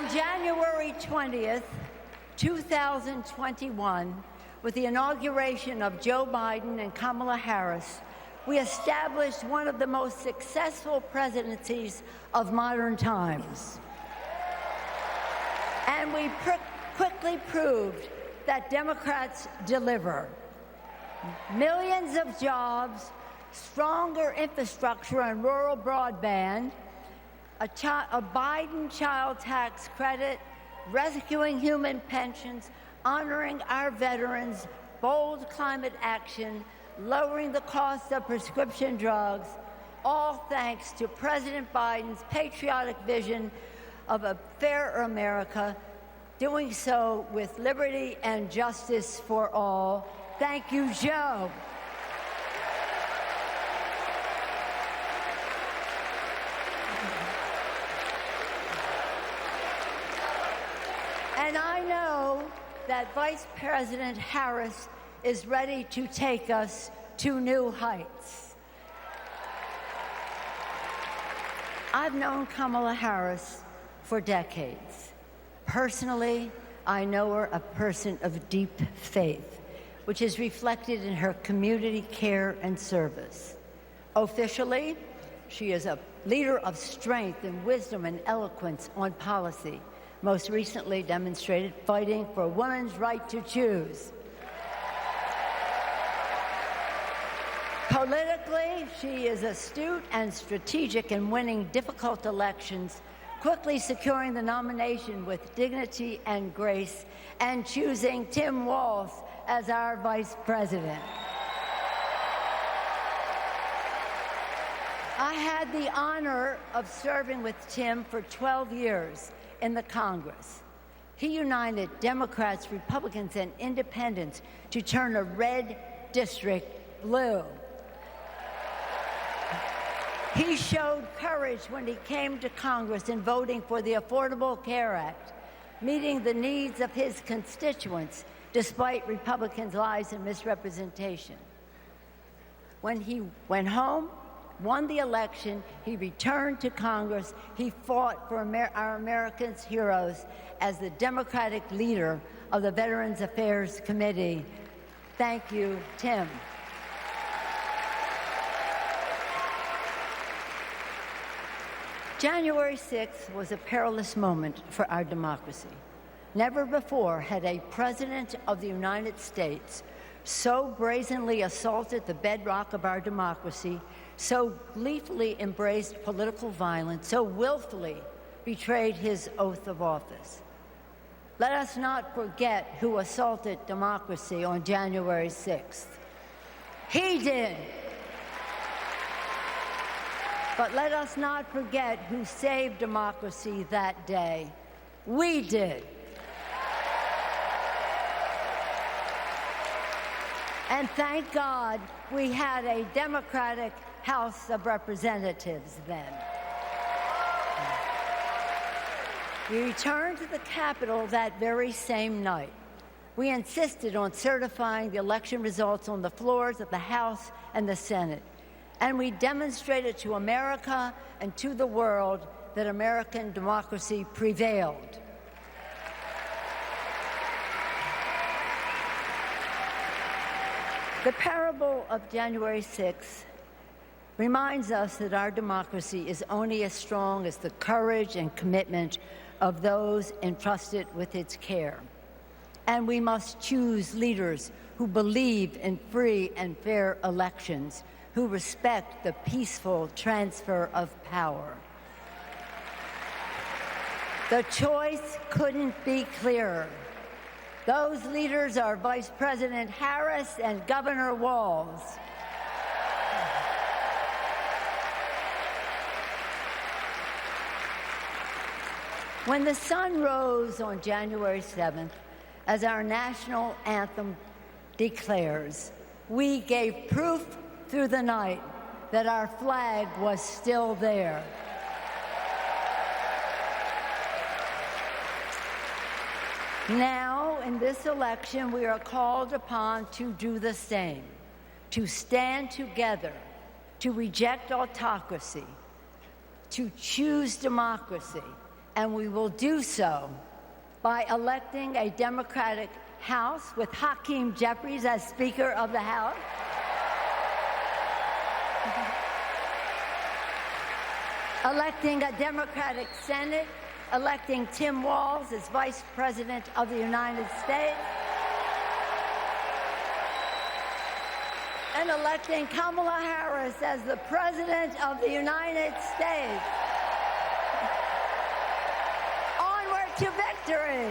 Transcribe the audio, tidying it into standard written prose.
On January 20th, 2021, with the inauguration of Joe Biden and Kamala Harris, we established one of the most successful presidencies of modern times. And we quickly proved that Democrats deliver. Millions of jobs, stronger infrastructure and rural broadband, a Biden child tax credit, rescuing human pensions, honoring our veterans, bold climate action, lowering the cost of prescription drugs, all thanks to President Biden's patriotic vision of a fairer America, doing so with liberty and justice for all. Thank you, Joe. And I know that Vice President Harris is ready to take us to new heights. I've known Kamala Harris for decades. Personally, I know her a person of deep faith, which is reflected in her community care and service. Officially, she is a leader of strength and wisdom and eloquence on policy, most recently demonstrated fighting for women's right to choose. Politically, she is astute and strategic in winning difficult elections, quickly securing the nomination with dignity and grace, and choosing Tim Walz as our vice president. I had the honor of serving with Tim for 12 years in the Congress. He united Democrats, Republicans, and independents to turn a red district blue. He showed courage when he came to Congress in voting for the Affordable Care Act, meeting the needs of his constituents despite Republicans' lies and misrepresentation. When he went home, won the election, he returned to Congress. He fought for our Americans' heroes as the Democratic leader of the Veterans Affairs Committee. Thank you, Tim. January 6th was a perilous moment for our democracy. Never before had a president of the United States so brazenly assaulted the bedrock of our democracy, so gleefully embraced political violence, so willfully betrayed his oath of office. Let us not forget who assaulted democracy on January 6th. He did. But let us not forget who saved democracy that day. We did. And thank God we had a Democratic House of Representatives then. We returned to the Capitol that very same night. We insisted on certifying the election results on the floors of the House and the Senate. And we demonstrated to America and to the world that American democracy prevailed. The parable of January 6th reminds us that our democracy is only as strong as the courage and commitment of those entrusted with its care. And we must choose leaders who believe in free and fair elections, who respect the peaceful transfer of power. The choice couldn't be clearer. Those leaders are Vice President Harris and Governor Walz. When the sun rose on January 7th, as our national anthem declares, we gave proof through the night that our flag was still there. Now, in this election, we are called upon to do the same, to stand together, to reject autocracy, to choose democracy, and we will do so by electing a Democratic House with Hakeem Jeffries as Speaker of the House, electing a Democratic Senate, electing Tim Walz as Vice President of the United States, and electing Kamala Harris as the President of the United States. Onward to victory!